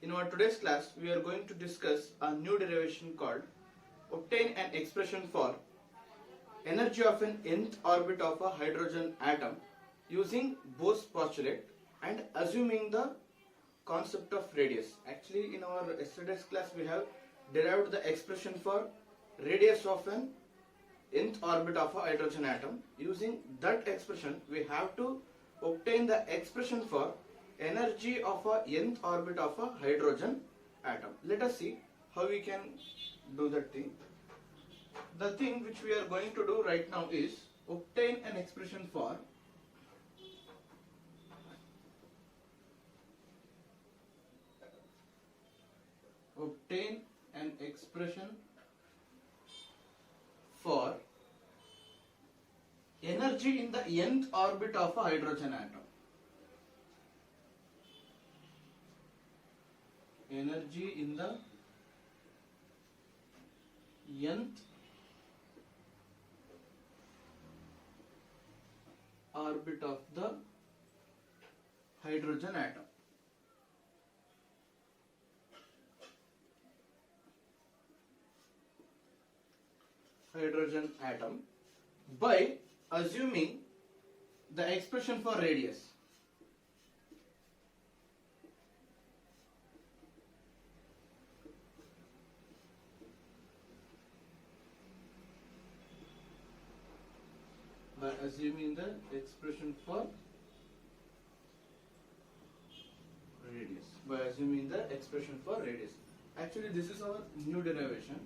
In our today's class, we are going to discuss a new derivation called obtain an expression for energy of an nth orbit of a hydrogen atom using Bohr's postulate and assuming the concept of radius. Actually, in our yesterday's class, we have derived the expression for radius of an nth orbit of a hydrogen atom. Using that expression, we have to obtain the expression for energy of a nth orbit of a hydrogen atom. Let us see how we can do that thing. The thing which we are going to do right now is obtain an expression for energy in the nth orbit of a hydrogen atom. Energy in the nth orbit of the hydrogen atom. By assuming the expression for radius. By assuming the expression for radius. Actually, this is our new derivation.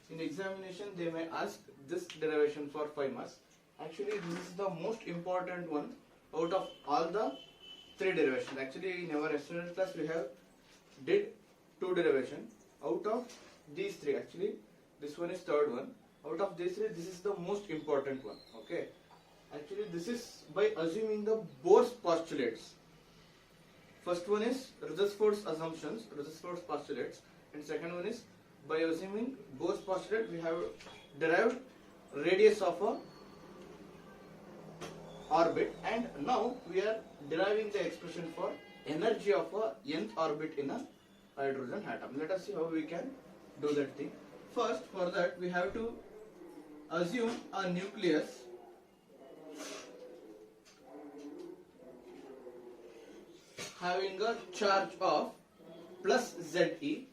In examination, they may ask this derivation for 5 marks. Actually, this is the most important one out of all the 3 derivations. Actually, in our yesterday's class, we have did 2 derivation. Out of these 3, actually, this one is third one. Out of these 3, this is the most important one. Okay. Actually, this is by assuming the Bohr's postulates. First one is Rutherford's assumptions, Rutherford's postulates, and second one is by assuming Bohr's postulate, we have derived radius of a orbit, and now we are deriving the expression for energy of a nth orbit in a hydrogen atom. Let us see how we can do that thing. First, for that we have to assume a nucleus having a charge of plus Ze,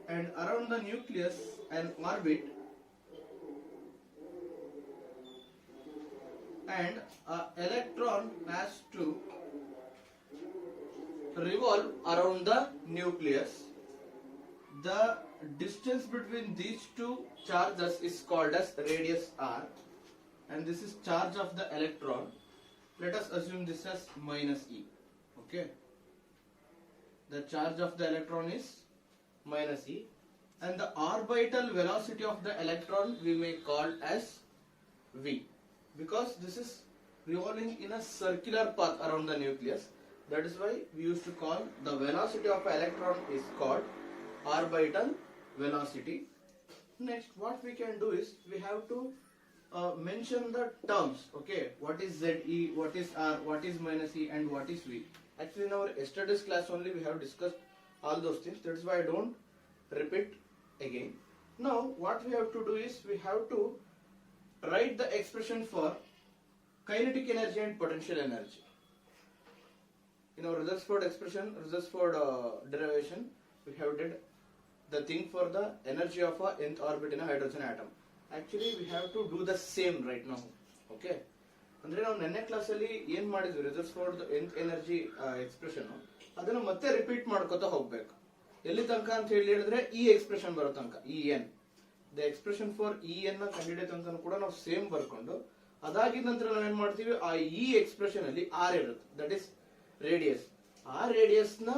and around the nucleus an orbit, and an electron has to revolve around the nucleus. The distance between these two charges is called as radius r, and this is charge of the electron. Let us assume this as minus e. Okay, the charge of the electron is minus e, and the orbital velocity of the electron we may call as v, because this is revolving in a circular path around the nucleus. That is why we used to call the velocity of an electron is called orbital velocity. Next, what we can do is we have to mention the terms. Okay, what is Ze, what is r, what is minus e, and what is v. Actually, in our yesterday's class only we have discussed all those things. That is why I don't repeat again. Now, what we have to do is we have to write the expression for kinetic energy and potential energy. In our Rutherford derivation, we have did the thing for the energy of a nth orbit in a hydrogen atom. Actually, we have to do the same right now. Okay. ಅಂದ್ರೆ ನಾವು ನೆನ್ನೆ class ಅಲ್ಲಿ ಏನ್ ಮಾಡಿದ್ವಿ, reserved nth energy expression ಅದನ್ನ ಮತ್ತೆ repeat ಮಾಡ್ಕೋತಾ ಹೋಗ್ಬೇಕು. ಎಲ್ಲಿ ತನಕ ಅಂತ ಹೇಳಿದ್ರೆ ಈ ಎಕ್ಸ್ಪ್ರೆಷನ್ ಬರೋ ತನಕ, E N, the expression for E N ನ ಕಂಡಿಡಿಯೋ ತನಕ ಕೂಡ ನಾವು ಸೇಮ್ ಬರ್ಕೊಂಡು, ಅದಾಗಿದ ನಂತರ ನಾವೇನ್ ಮಾಡ್ತೀವಿ, ಆ ಈ ಎಕ್ಸ್ಪ್ರೆಷನ್ ಅಲ್ಲಿ ಆರ್ ಇರುತ್ತೆ, ದಟ್ ಇಸ್ ರೇಡಿಯಸ್. ಆ ರೇಡಿಯಸ್ ನ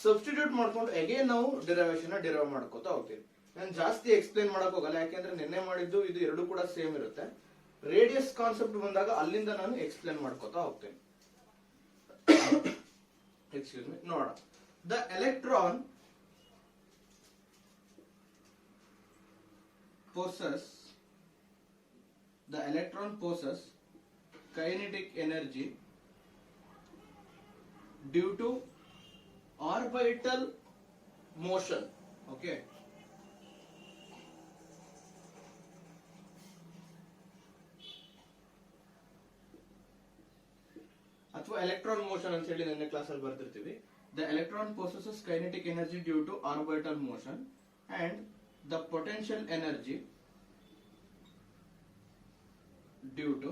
ಸಬ್ಸ್ಟಿಟ್ಯೂಟ್ ಮಾಡ್ಕೊಂಡು ಅಗೇನ್ ನಾವು ಡಿರೈವೇಶನ್ ಡಿರೈವ್ ಮಾಡ್ಕೋತಾ ಹೋಗ್ತೀವಿ. ನಾನು ಜಾಸ್ತಿ ಎಕ್ಸ್ಪ್ಲೇನ್ ಮಾಡಕ್ ಹೋಗಲ್ಲ, ಯಾಕೆಂದ್ರೆ ನಿನ್ನೆ ಮಾಡಿದ್ದು ಇದು ಎರಡು ಕೂಡ ಸೇಮ್ ಇರುತ್ತೆ. ರೇಡಿಯಸ್ ಕಾನ್ಸೆಪ್ಟ್ ಬಂದಾಗ ಅಲ್ಲಿಂದ ನಾನು ಎಕ್ಸ್ಪ್ಲೇನ್ ಮಾಡ್ಕೋತಾ ಹೋಗ್ತೇನೆ. ಎಕ್ಸ್ಕ್ಯೂಸ್ ಮೀ, ನೋಡ. The electron possess kinetic energy due to orbital motion. Okay. ಅಥವಾ ಎಲೆಕ್ಟ್ರಾನ್ ಮೋಷನ್ ಅಂತ ಹೇಳಿ ನನ್ನ ಕ್ಲಾಸ್ ಅಲ್ಲಿ ಬರ್ತಿರ್ತೀವಿ. The electron possesses kinetic energy due to orbital motion and the potential energy due to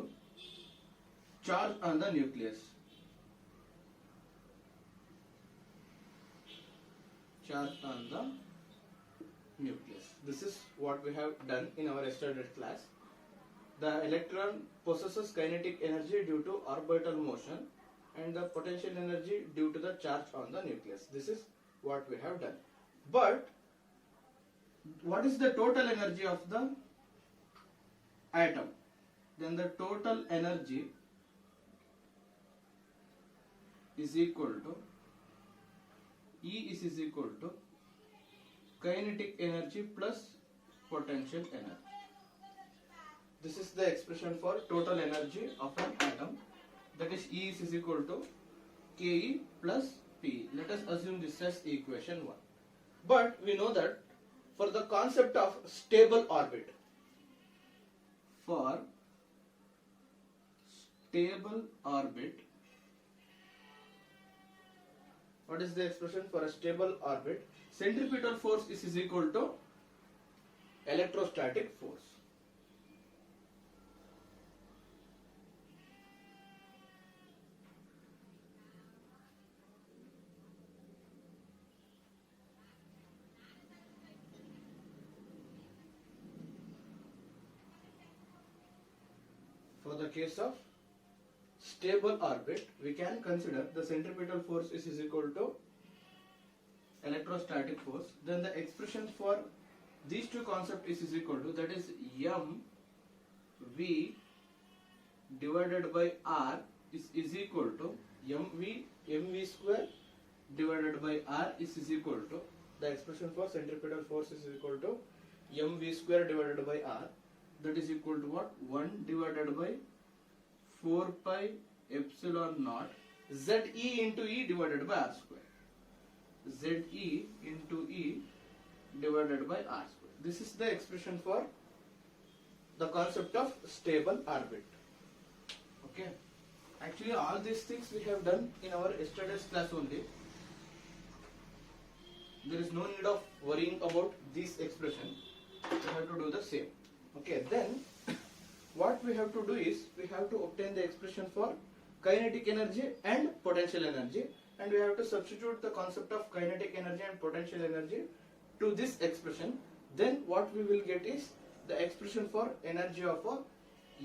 charge on the nucleus. Charge on the nucleus. This is what we have done in our yesterday's class. The electron possesses kinetic energy due to orbital motion and the potential energy due to the charge on the nucleus. This is what we have done. But what is the total energy of the atom? Then the total energy is equal to E is equal to kinetic energy plus potential energy. This is the expression for total energy of an atom. That is E is equal to Ke plus P. Let us assume this as equation 1. But we know that for the concept of stable orbit, for stable orbit, what is the expression for a stable orbit? Centripetal force is equal to electrostatic force. For the case of stable orbit, we can consider the centripetal force is equal to electrostatic force. Then the expression for these two concepts is equal to, that is mv divided by r is equal to mv square divided by r is equal to, the expression for centripetal force is equal to mv square divided by r, that is equal to what? 1 divided by 4 pi epsilon naught Ze into E divided by r square. Ze into E divided by r square. This is the expression for the concept of stable orbit. Okay. Actually, all these things we have done in our yesterday's class only. There is no need of worrying about this expression. We have to do the same. Okay, then what we have to do is we have to obtain the expression for kinetic energy and potential energy, and we have to substitute the concept of kinetic energy and potential energy to this expression. Then what we will get is the expression for energy of a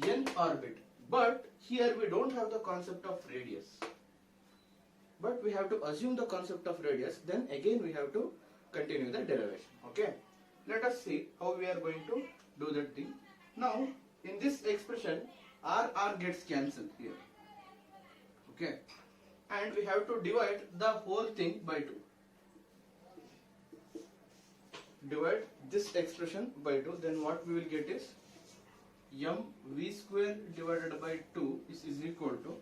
nth orbit. But here we don't have the concept of radius, but we have to assume the concept of radius. Then again we have to continue the derivation. Okay, let us see how we are going to do that thing. Now in this expression r gets cancelled here. Okay, and we have to divide the whole thing by 2. Divide this expression by 2, then what we will get is mv square divided by 2 is equal to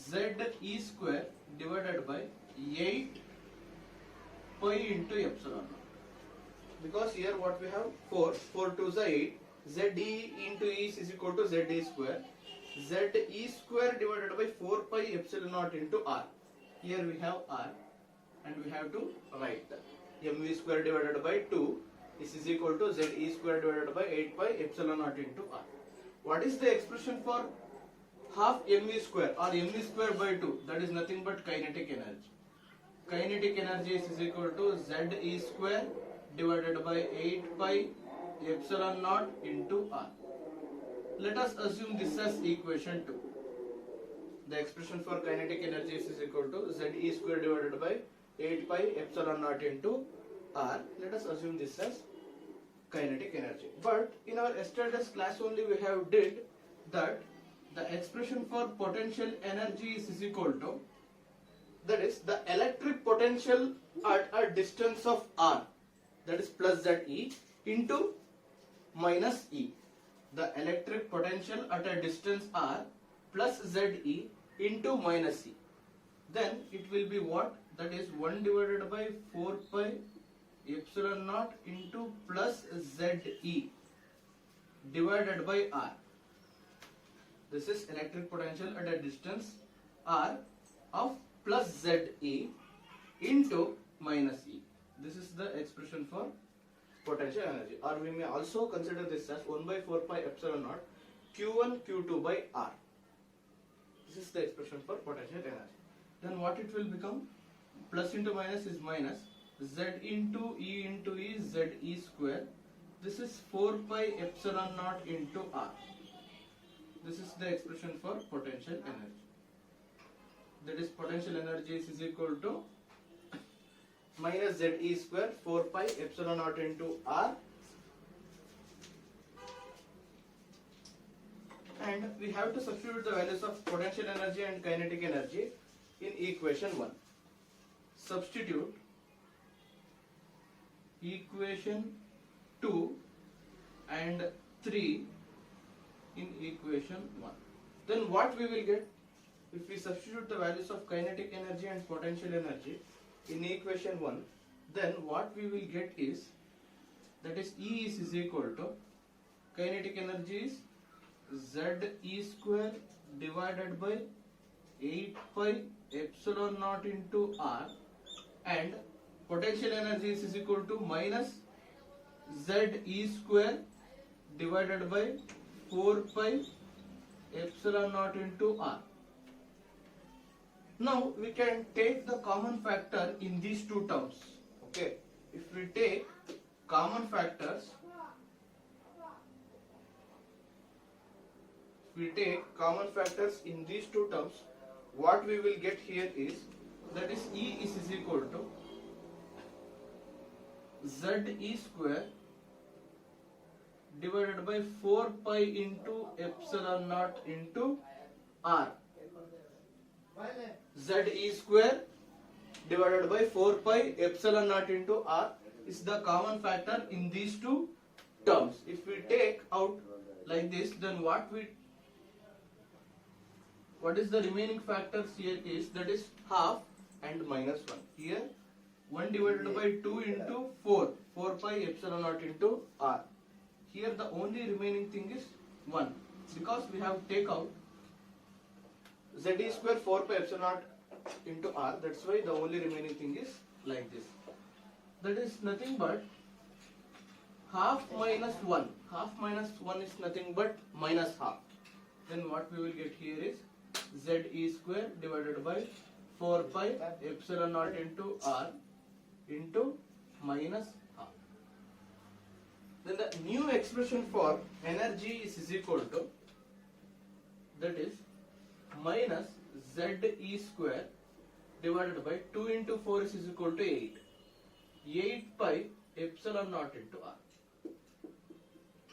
Ze square divided by 8 pi into epsilon naught. Because here what we have 4 2s are 8, Ze into E is equal to Ze square. Ze square divided by 4 pi epsilon naught into r. Here we have r and we have to write that. Mv square divided by 2 is equal to Ze square divided by 8 pi epsilon naught into r. What is the expression for half mv square or mv square by 2? That is nothing but kinetic energy. Kinetic energy is equal to Ze square divided by 8 pi epsilon naught into r. Let us assume this as equation 2. The expression for kinetic energy is equal to Ze square divided by 8 pi epsilon naught into r. Let us assume this as kinetic energy. But in our yesterday's class only we have did that the expression for potential energy is equal to, that is the electric potential at a distance of r, that is plus Ze into minus E. The electric potential at a distance r plus Ze into minus E. then it will be what? That is 1 divided by 4 pi epsilon naught into plus ZE divided by R. This is electric potential at a distance R of plus ZE into minus E. This is the expression for potential energy, or we may also consider this as 1 by 4 pi epsilon naught Q1 Q2 by R. This is the expression for potential energy. Then what it will become? Plus into minus is minus. Z into E ZE square. This is 4 pi epsilon naught into R. This is the expression for potential energy. That is, potential energy is equal to minus ZE square 4 pi epsilon naught into R. And we have to substitute the values of potential energy and kinetic energy in equation 1. Substitute equation 2 and 3 in equation 1. Then what we will get? If we substitute the values of kinetic energy and potential energy in equation 1, then what we will get is, that is, E is equal to kinetic energy is ZE square divided by 8 pi epsilon naught into R, and potential energy is equal to minus ZE square divided by 4 pi epsilon naught into R. Now we can take the common factor in these two terms. Okay, if we take common factors, in these two terms, what we will get here is, that is, E is equal to ZE square divided by 4 pi into epsilon naught into R. ZE square divided by 4 pi epsilon naught into R is the common factor in these two terms. If we take out like this, then what is the remaining factors here is, that is, half and minus 1. Here 1 divided by 2 into 4 pi epsilon naught into R. Here the only remaining thing is 1, because we have take out ZE square 4 pi epsilon naught into R. That's why the only remaining thing is like this. That is nothing but half minus 1. Half minus 1 is nothing but minus half. Then what we will get here is ZE square divided by 4 pi epsilon naught into R into minus half. Then the new expression for energy is equal to, that is, minus ZE square divided by 2 into 4 is equal to 8. 8 pi epsilon naught into R.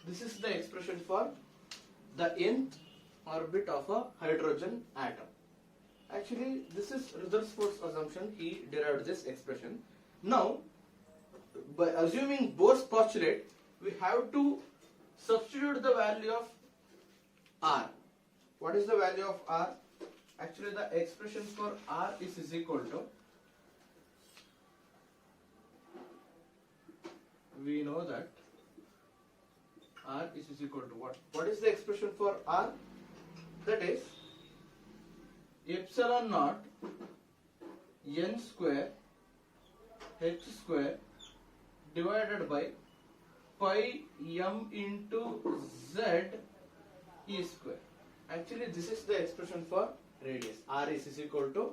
This is the expression for the nth orbit of a hydrogen atom. Actually, this is Rutherford's assumption. He derived this expression. Now, by assuming Bohr's postulate, we have to substitute the value of R. What is the value of R? Actually, the expression for R is equal to, we know that R is equal to what? What is the expression for R? That is epsilon naught n square h square divided by pi m into z e square. Actually, this is the expression for radius. R is equal to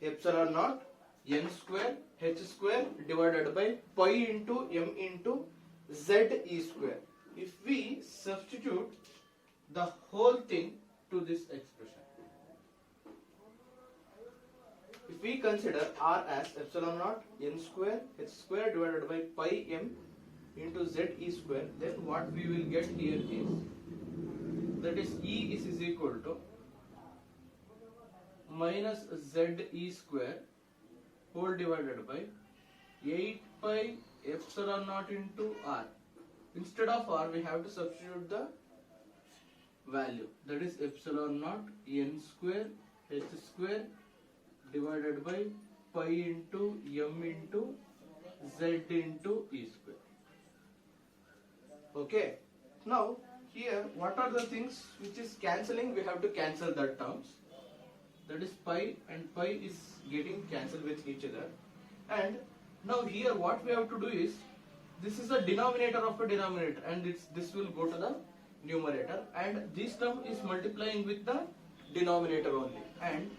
epsilon naught n square h square divided by pi into m into z e square. If we substitute the whole thing to this expression, if we consider R as epsilon naught n square h square divided by pi m into z e square, then what we will get here is, that is, E is equal to minus z e square whole divided by 8 pi epsilon naught into R. Instead of R, we have to substitute the value, that is epsilon naught n square h square divided by pi into m into z into e square. Okay. Now here what are the things which is cancelling? We have to cancel that terms. That is pi and pi is getting cancelled with each other. And now here what we have to do is, this is the denominator of a denominator and this will go to the numerator, and this term is multiplying with the denominator only, and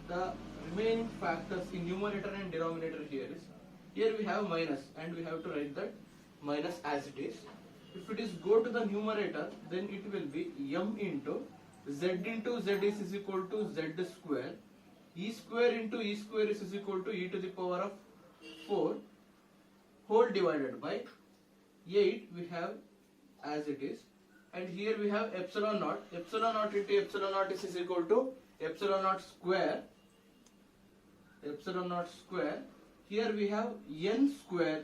the remaining factors in numerator and denominator here is, here we have minus and we have to write that minus as it is. If it is go to the numerator, then it will be m into z is equal to z square, e square into e square is equal to e to the power of 4 whole divided by 8 we have as it is, and here we have epsilon naught into epsilon naught is equal to epsilon naught square, here we have n square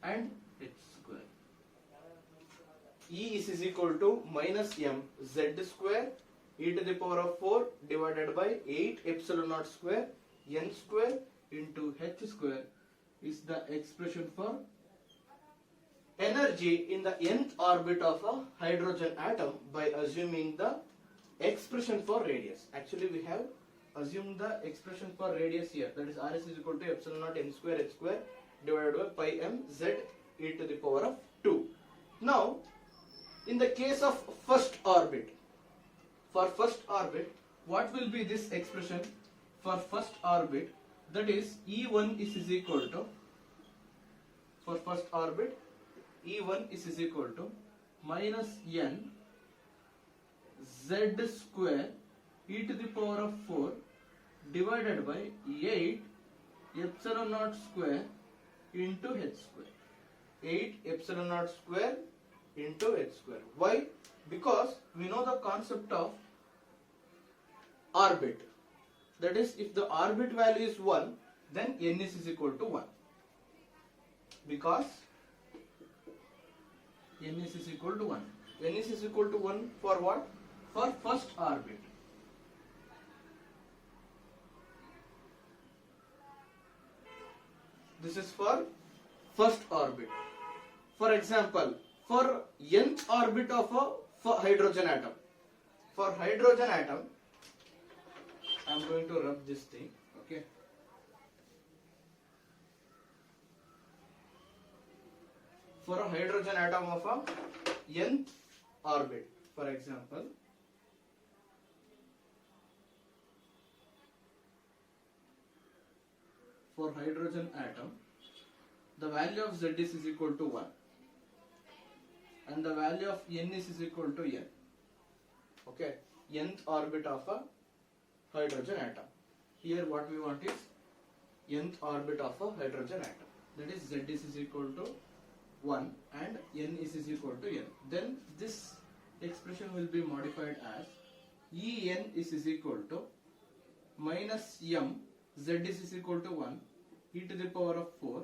and h square. E is equal to minus m z square e to the power of 4 divided by 8 epsilon naught square n square into h square is the expression for energy in the nth orbit of a hydrogen atom by assuming the expression for radius. Actually we have assumed the expression for radius here, that is Rs is equal to epsilon naught n square h square divided by pi m z e to the power of 2. Now in the case of first orbit, for first orbit what will be this expression for first orbit? That is E1 is equal to, for first orbit E1 is equal to minus n z square e to the power of 4 divided by 8 epsilon naught square into h square. 8 epsilon naught square into h square. Why? Because we know the concept of orbit. That is, if the orbit value is 1, then n is equal to 1. Because n is equal to 1. N is equal to 1 for what? For first orbit. This is for first orbit. For example, for nth orbit of a hydrogen atom. For hydrogen atom, I am going to rub this thing. Okay. For a hydrogen atom of a nth orbit, for example, for hydrogen atom, the value of Z is equal to 1 and the value of N is equal to N. Okay, nth orbit of a hydrogen atom. Here what we want is nth orbit of a hydrogen atom. That is Z is equal to 1 and N is equal to N. Then this expression will be modified as En is equal to minus m Z is equal to 1 e to the power of 4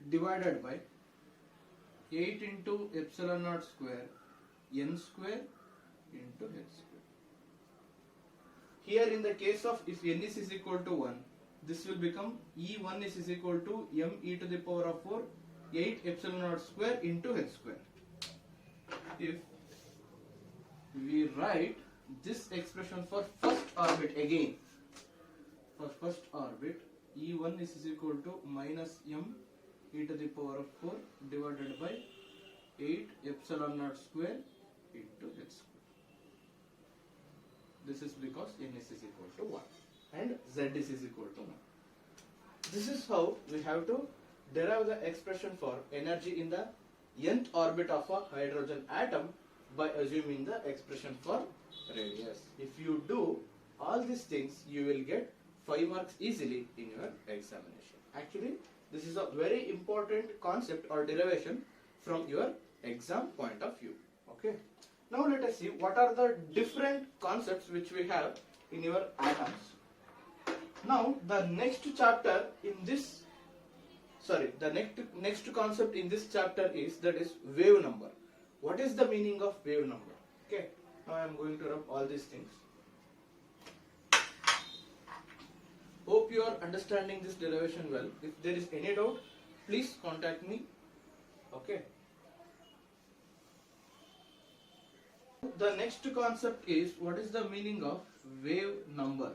divided by 8 into epsilon naught square n square into h square. Here in the case of if n is equal to 1, this will become E1 is equal to m e to the power of 4 8 epsilon naught square into h square. If we write this expression for first orbit again, for first orbit E1 is equal to minus m e to the power of 4 divided by 8 epsilon naught square into h square. This is because n is equal to 1 and z is equal to 1. This is how we have to derive the expression for energy in the nth orbit of a hydrogen atom by assuming the expression for radius. If you do all these things, you will get 5 marks easily in your examination. Actually, this is a very important concept or derivation from your exam point of view. Okay. Now let us see what are the different concepts which we have in your atoms. Now the next chapter in this, the next concept in this chapter is, that is wave number. What is the meaning of wave number? Okay. Now I am going to rub all these things. hope you are understanding this derivation well. If there is any doubt, please contact me. Okay. The next concept is, what is the meaning of wave number?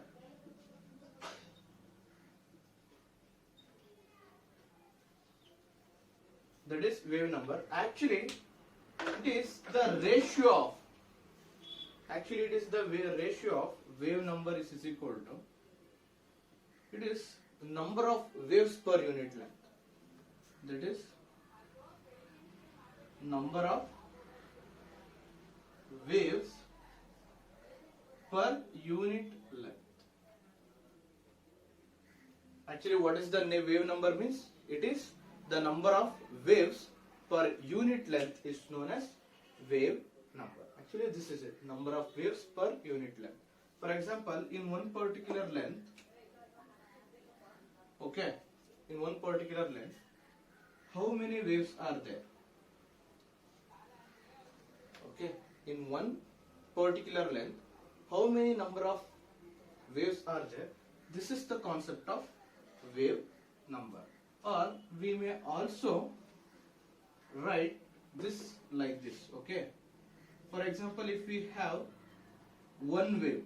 That is wave number. Actually, it is the ratio of. Actually, it is the ratio of wave number is equal to. It is number of waves per unit length. That is number of waves per unit length. Actually, what is the wave number means? It is the number of waves per unit length is known as wave number. Actually, this is it, number of waves per unit length. For example, in one particular length, okay, in one particular length, how many waves are there? Okay, in one particular length, how many number of waves are there? This is the concept of wave number. Or we may also write this like this. Okay, for example, if we have one wave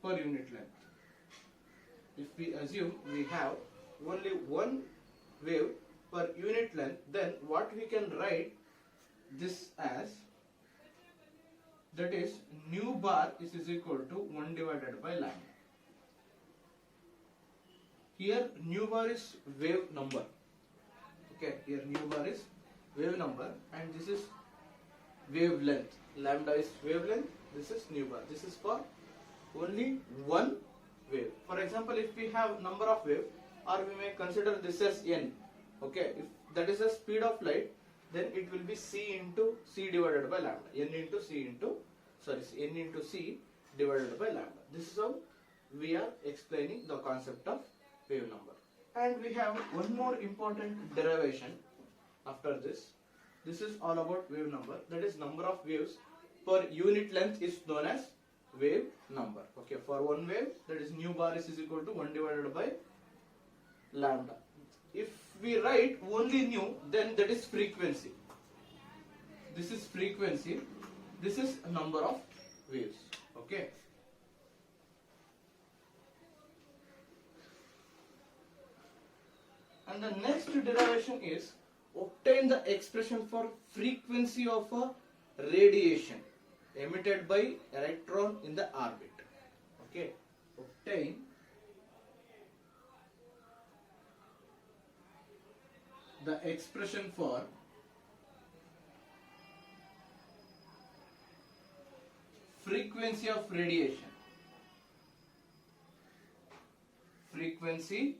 per unit length, if we assume we have only one wave per unit length, then what we can write this as, that is nu bar is equal to 1 divided by lambda. Here nu bar is wave number. Okay, here nu bar is wave number and this is wavelength. Lambda is wavelength, this is nu bar. This is for only one wave. For example, if we have number of wave, or we may consider this as n. Okay, if that is the speed of light, then it will be c into c divided by lambda. N into c divided by lambda. This is how we are explaining the concept of wave number. And we have one more important derivation after this. This is all about wave number. That is number of waves per unit length is known as wave number. Okay, for one wave, that is nu bar is equal to 1 divided by lambda. If we write only nu, then that is frequency. This is frequency. This is number of waves. Okay. And the next derivation is, obtain the expression for frequency of a radiation emitted by electron in the orbit. Okay, obtain the expression for frequency of radiation. Frequency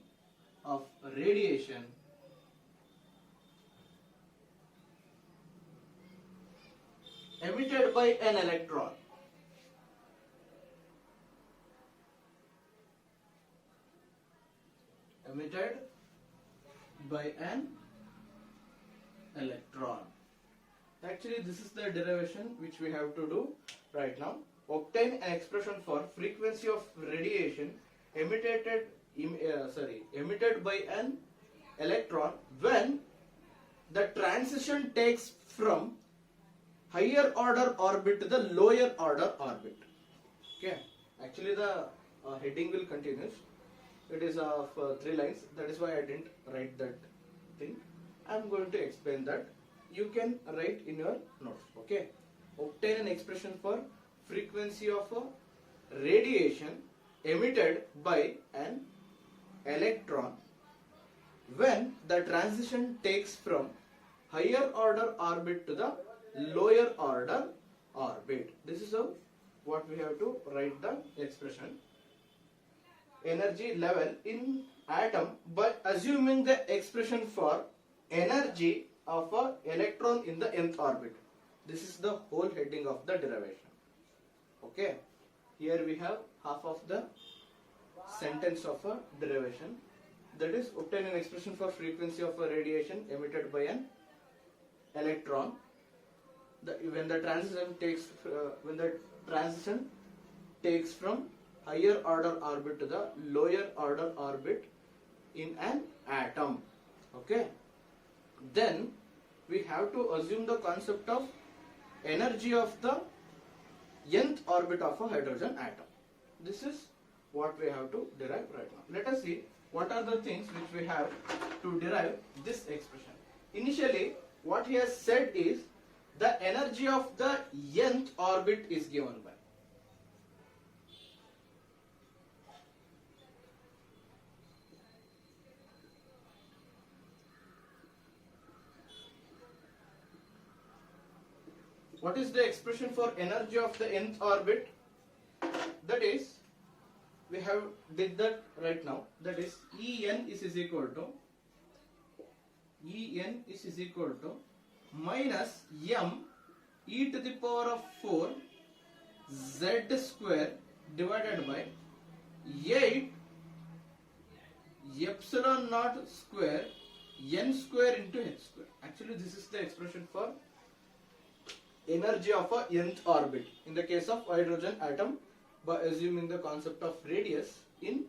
of radiation emitted by an electron. Emitted by an electron. Actually, this is the derivation which we have to do right now. Obtain an expression for frequency of radiation emitted by an electron when the transition takes from higher order orbit to the lower order orbit. Okay, actually the heading will continue. It is of 3 lines. That is why I didn't write that thing. I am going to explain that. You can write in your notes. Okay, obtain an expression for frequency of a radiation emitted by an electron when the transition takes from higher order orbit to the lower order orbit. This is how what we have to write the expression. Energy level in atom by assuming the expression for energy of a electron in the nth orbit. This is the whole heading of the derivation. Okay, here we have half of the sentence of a derivation. That is, obtain an expression for frequency of a radiation emitted by an electron when the transition takes from higher order orbit to the lower order orbit in an atom. Okay. Then we have to assume the concept of energy of the nth orbit of a hydrogen atom. This is what we have to derive right now. Let us see what are the things which we have to derive this expression. Initially, what he has said is the energy of the nth orbit is given by. What is the expression for energy of the nth orbit? That is, we have did that right now. That is, En is equal to minus m e to the power of 4 z square divided by 8 epsilon naught square n square into h square. Actually, this is the expression for energy of a nth orbit in the case of hydrogen atom, by assuming the concept of radius in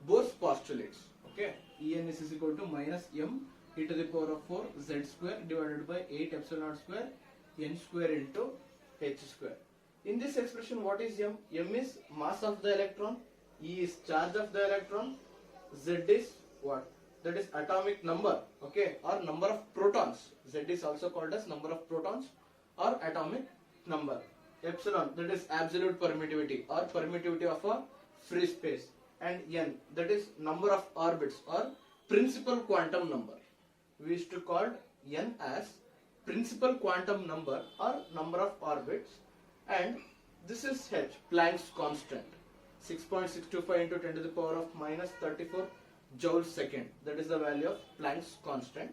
both postulates. Okay, En is equal to minus m e to the power of 4 z square divided by 8 epsilon naught square n square into h square. In this expression, what is m? M is mass of the electron, E is charge of the electron, Z is what? That is atomic number, okay, or number of protons. Z is also called as number of protons or atomic number. Epsilon, that is absolute permittivity or permittivity of a free space, and n, that is number of orbits or principal quantum number. We used to call n as principal quantum number or number of orbits, and this is h, Planck's constant, 6.625 into 10 to the power of minus 34 joules second. That is the value of Planck's constant.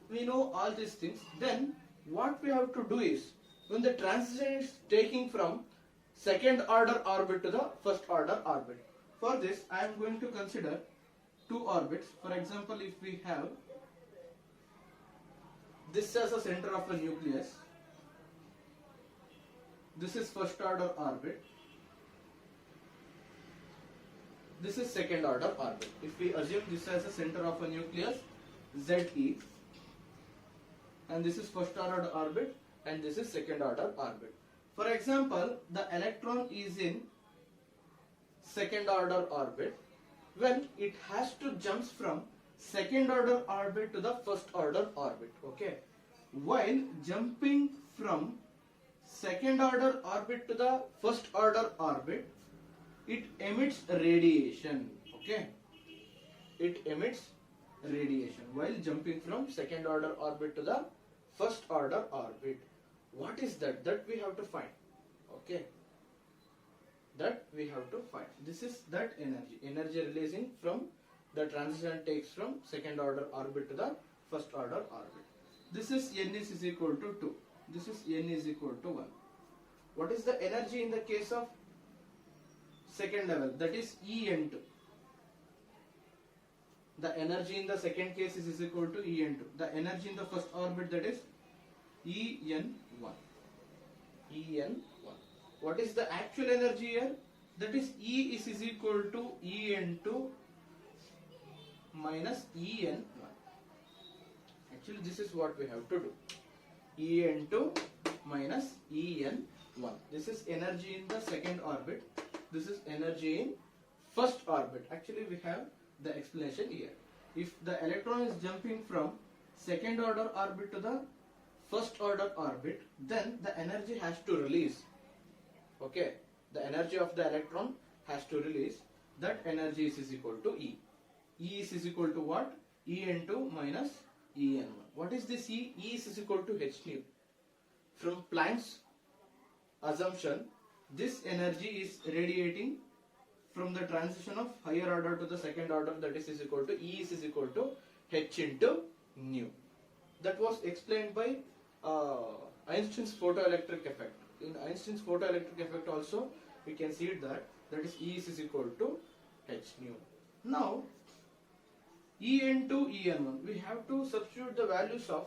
We know all these things. Then what we have to do is, when the transition is taking from second order orbit to the first order orbit, for this I am going to consider two orbits. For example, if we have this as a center of a nucleus, this is first order orbit, this is second order orbit. If we assume this as a center of a nucleus, Ze, and this is first order orbit and this is second order orbit. For example, the electron is in second order orbit when it has to jump from second order orbit to the first order orbit. Okay, while jumping from second order orbit to the first order orbit, it emits radiation. Okay, it emits radiation while jumping from second order orbit to the first order orbit. What is that? That we have to find. Okay, that we have to find. This is that energy releasing from the transition takes from second order orbit to the first order orbit. This is n is equal to 2. This is n is equal to 1. What is the energy in the case of second level? That is En2. The energy in the second case is equal to En2. The energy in the first orbit, that is En1. En1. What is the actual energy here? That is E is equal to En2 minus En1. Actually, this is what we have to do. En2 minus En1. This is energy in the second orbit. This is energy in first orbit. Actually, we have the explanation here. If the electron is jumping from second order orbit to the first order orbit, then the energy has to release. Okay, the energy of the electron has to release. That energy is equal to E. E is equal to what? En2 minus En1. What is this E? E is equal to h nu. From Planck's assumption, this energy is radiating from the transition of higher order to the second order, that is equal to E is equal to h into nu. That was explained by Einstein's photoelectric effect. In Einstein's photoelectric effect also we can see that is E is equal to h nu. Now En2, En1, we have to substitute the values of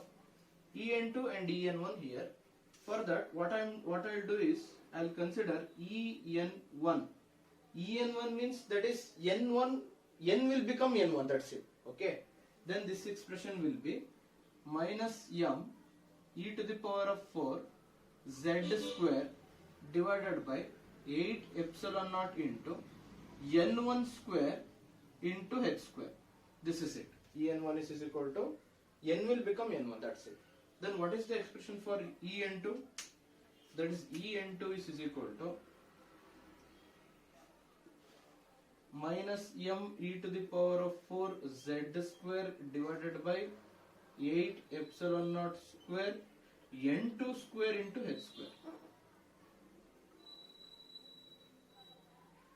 En2 and En1 here. For that, what I'll do is I'll consider En1 En1 means that is n1, n will become n1, that's it. Okay, then this expression will be minus m e to the power of 4 z square divided by 8 epsilon naught into n1 square into h square. This is it. En1 is equal to n will become n1, that's it. Then what is the expression for En2? That is En2 is equal to minus m e to the power of 4 z square divided by 8 epsilon naught square n2 square into h square.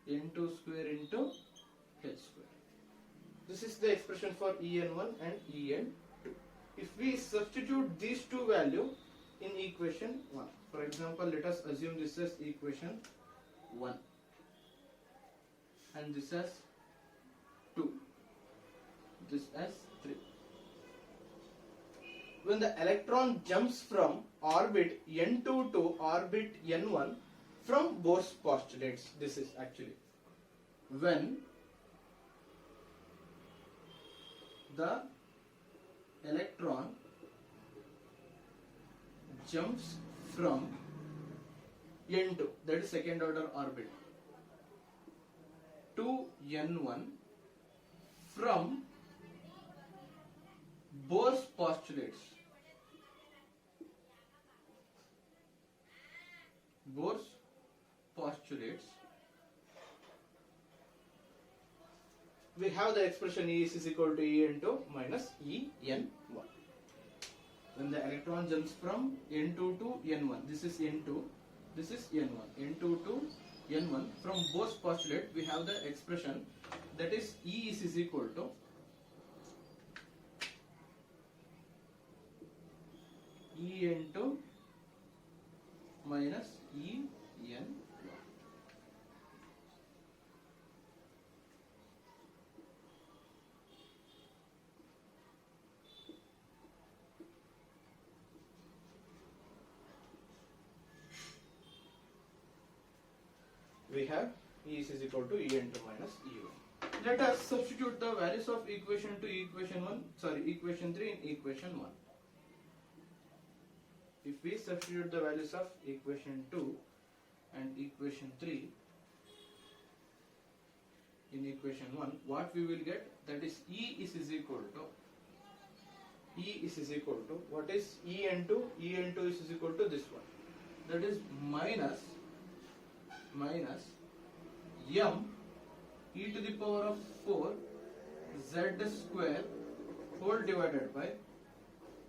n2 square into h square. This is the expression for En1 and En2. If we substitute these two values in equation 1, for example, let us assume this as equation 1 and this as 2, this as 3. When the electron jumps from orbit n2 to orbit n1 from Bohr's postulates, this is actually when the electron jumps from n2, that is second order orbit, to n1 from Bohr's postulates. Bohr's postulates, we have the expression E is equal to En2 minus En1. When the electron jumps from n2 to n1, this is n2, this is n1, n2 to n1 from Bohr's postulate, we have the expression that is E is equal to En2 minus En1. We have E is equal to En2 minus E1. Let us substitute the values of equation 2, equation 3 in equation 1. If we substitute the values of equation 2 and equation 3 in equation 1, what we will get? That is E is equal to what is En2? En2 is equal to this one. That is minus m e to the power of 4 z square whole divided by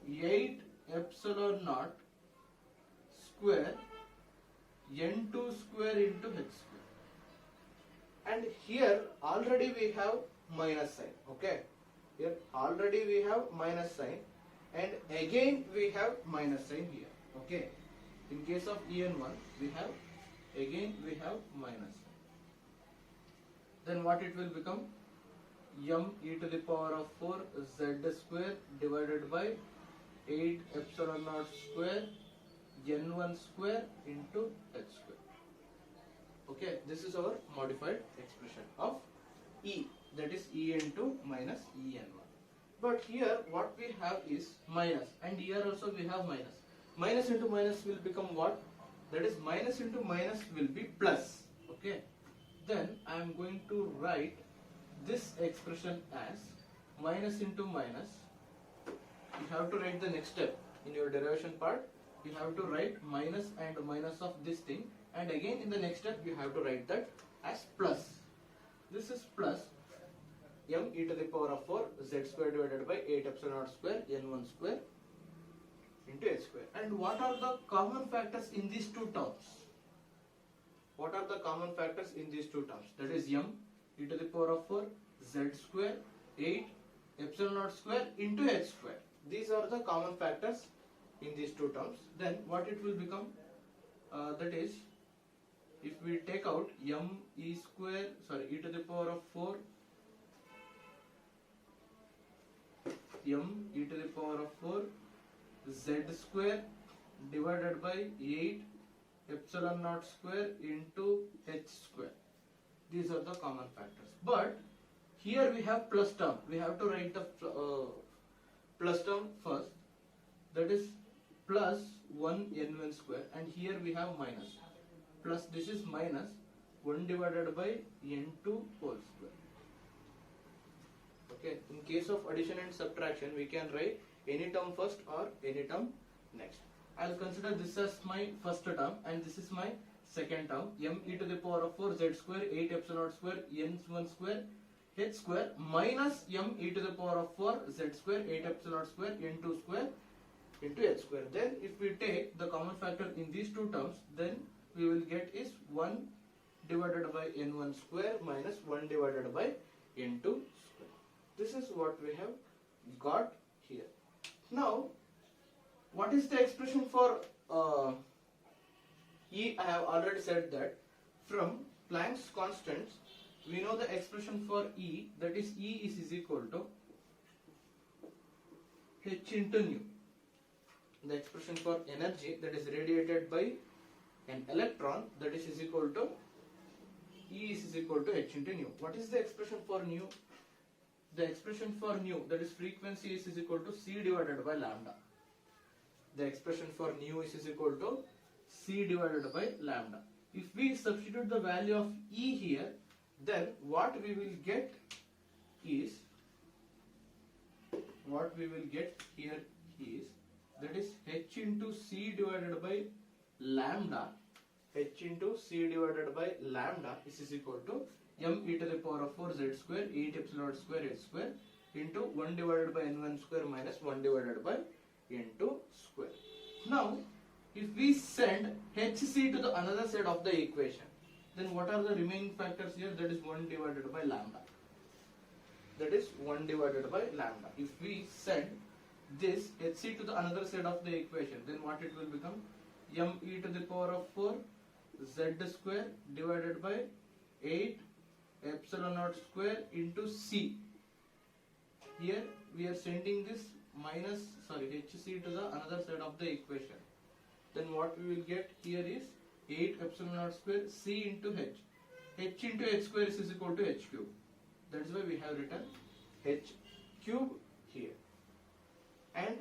8 epsilon naught square n2 square into h square. And here already we have minus sign. Okay, here already we have minus sign and again we have minus sign here. Okay, in case of En1 we have minus. Then what it will become? M e to the power of 4 z square divided by 8 epsilon naught square n1 square into h square. Okay, this is our modified expression of E, that is En2 minus En1. But here what we have is minus, and here also we have minus. Minus into minus will become what? That is minus into minus will be plus. Okay, then I am going to write this expression as minus into minus. You have to write the next step in your derivation part. You have to write minus and minus of this thing, and again in the next step you have to write that as plus. This is plus m e to the power of 4 z square divided by 8 epsilon naught square n1 square into h square. And what are the common factors in these two terms? What are the common factors in these two terms? That is m e to the power of 4 z square 8 epsilon naught square into h square. These are the common factors in these two terms. Then what it will become? That is, if we take out m e to the power of 4 m e to the power of 4 z square divided by 8 epsilon naught square into h square. These are the common factors. But here we have plus term. We have to write the plus term first. That is plus 1 n1 square, and here we have minus. Plus this is minus 1 divided by n2 whole square. Okay. In case of addition and subtraction, we can write any term first or any term next. I'll consider this as my first term and this is my second term. M e to the power of 4 z square 8 epsilon naught square n1 square h square minus m e to the power of 4 z square 8 epsilon naught square n2 square into h square. Then if we take the common factor in these two terms, then we will get is 1 divided by n1 square minus 1 divided by n2 square. This is what we have got here. Now, what is the expression for E? I have already said that from Planck's constants, we know the expression for E, that is E is equal to h into nu. The expression for energy that is radiated by an electron, that is equal to E is equal to h into nu. What is the expression for nu? The expression for nu, that is frequency, is equal to c divided by lambda. The expression for nu is equal to c divided by lambda. If we substitute the value of E here, then what we will get is, that is h into c divided by lambda. H into c divided by lambda is equal to m e to the power of 4 z square 8 epsilon naught square h square into 1 divided by n1 square minus 1 divided by n2 square. Now, if we send hc to the another side of the equation, then what are the remaining factors here? That is 1 divided by lambda. That is 1 divided by lambda. If we send this hc to the another side of the equation, then what it will become? M e to the power of 4 z square divided by 8 epsilon naught square into c. Here we are sending this hc to the another side of the equation. Then what we will get here is 8 epsilon naught square c into h. H into h square is equal to h cube. That's why we have written h cube here. And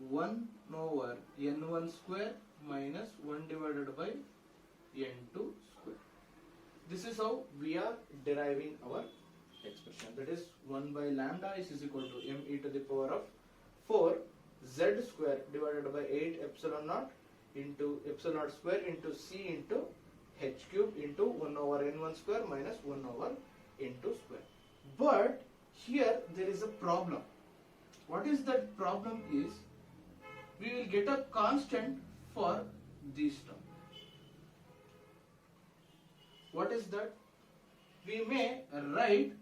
1 over n1 square minus 1 divided by n2 square. This is how we are deriving our expression. That is 1 by lambda is equal to m e to the power of 4 z square divided by 8 epsilon naught into epsilon naught square into c into h cube into 1 over n1 square minus 1 over n2 square. But here there is a problem. What is that problem is, we will get a constant for this term. What is that? We may write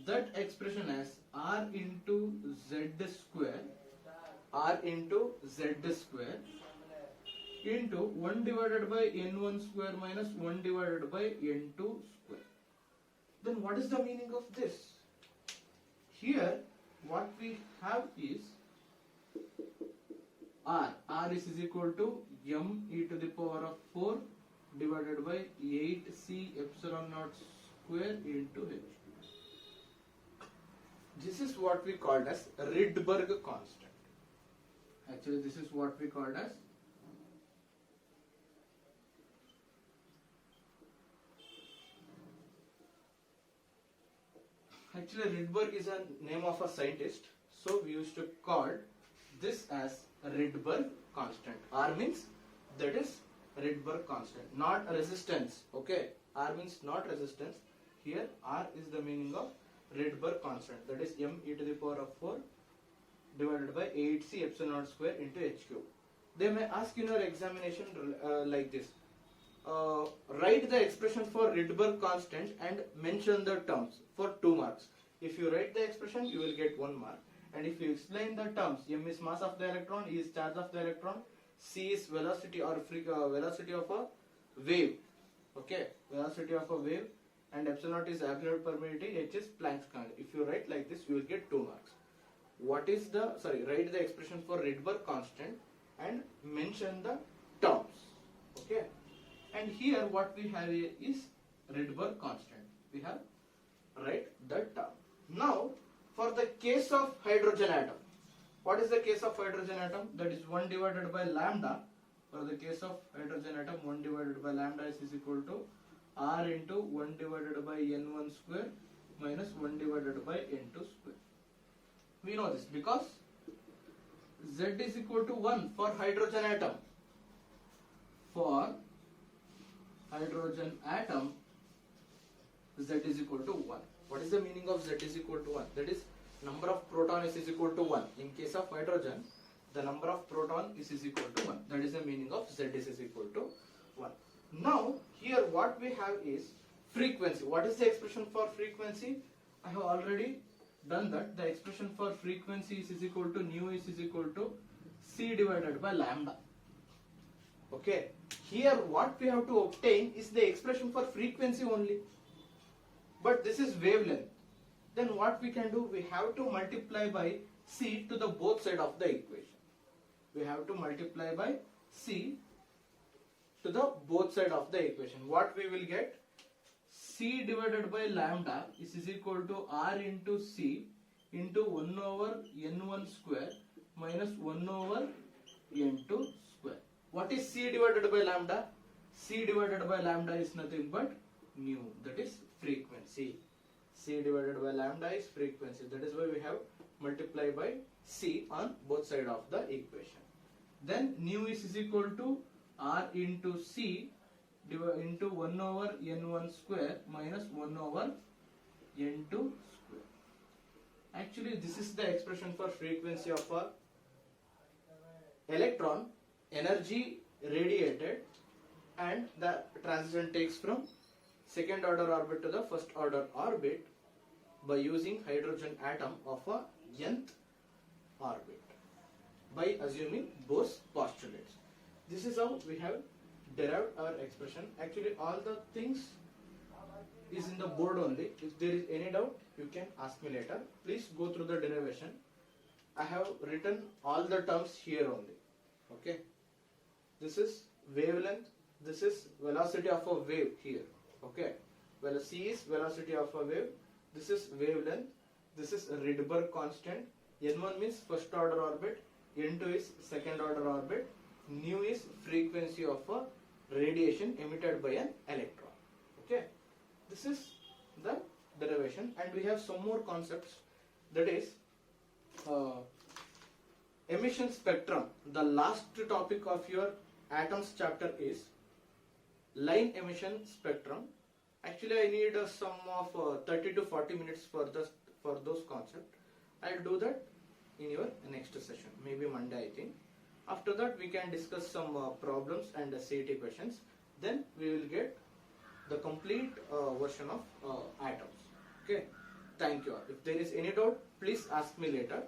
that expression as r into z square into 1 divided by n1 square minus 1 divided by n2 square. Then what is the meaning of this? Here what we have is r is equal to m e to the power of 4 divided by 8c epsilon naught square into h. This is what we called as Rydberg constant. Actually, this is what we called as Rydberg is a name of a scientist, so we used to call this as Rydberg constant. R means that is Rydberg constant, not resistance. Okay, R means not resistance. Here R is the meaning of Rydberg constant, that is m e to the power of 4 divided by 8c epsilon naught square into h cube. They may ask in your examination like this. Write the expression for Rydberg constant and mention the terms for 2 marks. If you write the expression, you will get 1 mark. And if you explain the terms, m is mass of the electron, E is charge of the electron, c is velocity or velocity of a wave. Okay, velocity of a wave, and epsilon naught is absolute permeability, h is Planck's constant. If you write like this, you will get 2 marks. Write the expression for Rydberg constant and mention the terms. Okay. And here what we have here is Rydberg constant. We have write that term. Now for the case of hydrogen atom, what is the case of hydrogen atom? That is 1 divided by lambda. For the case of hydrogen atom, 1 divided by lambda is equal to R into 1 divided by N1 square minus 1 divided by N2 square. We know this because Z is equal to 1 for hydrogen atom. For hydrogen atom, Z is equal to 1. What is the meaning of Z is equal to 1? That is, number of protons is equal to 1. In case of hydrogen, the number of proton is equal to 1. That is the meaning of Z is equal to 1. Now, here what we have is frequency. What is the expression for frequency? I have already done that. The expression for frequency is equal to nu is equal to C divided by lambda. Okay. Here what we have to obtain is the expression for frequency only. But this is wavelength. Then what we can do? We have to multiply by C to the both side of the equation. We have to multiply by C to the both side of the equation. What we will get? C divided by lambda is equal to R into C into 1 over N1 square minus 1 over N2 square. What is C divided by lambda? C divided by lambda is nothing but nu, that is frequency. C divided by lambda is frequency. That is why we have multiplied by C on both sides of the equation. Then nu is equal to R into C into 1 over N1 square minus 1 over N2 square. Actually, this is the expression for frequency of a electron, energy radiated, and the transition takes from second order orbit to the first order orbit by using hydrogen atom of a nth orbit by assuming Bose postulates. This is how we have derived our expression. Actually, all the things is in the board only. If there is any doubt, you can ask me later. Please go through the derivation. I have written all the terms here only. Okay. This is wavelength. This is velocity of a wave here. Okay. Well, C is velocity of a wave. This is wavelength. This is Rydberg constant. N1 means first order orbit. N2 is second order orbit. Nu is frequency of a radiation emitted by an electron. Okay. This is the derivation, and we have some more concepts. That is emission spectrum. The last topic of your atoms chapter is line emission spectrum. Actually, I need a sum of 30 to 40 minutes for those concepts. I'll do that in your next session, maybe Monday, I think. After that, we can discuss some problems and CET questions. Then we will get the complete version of atoms. Okay. Thank you all. If there is any doubt, please ask me later.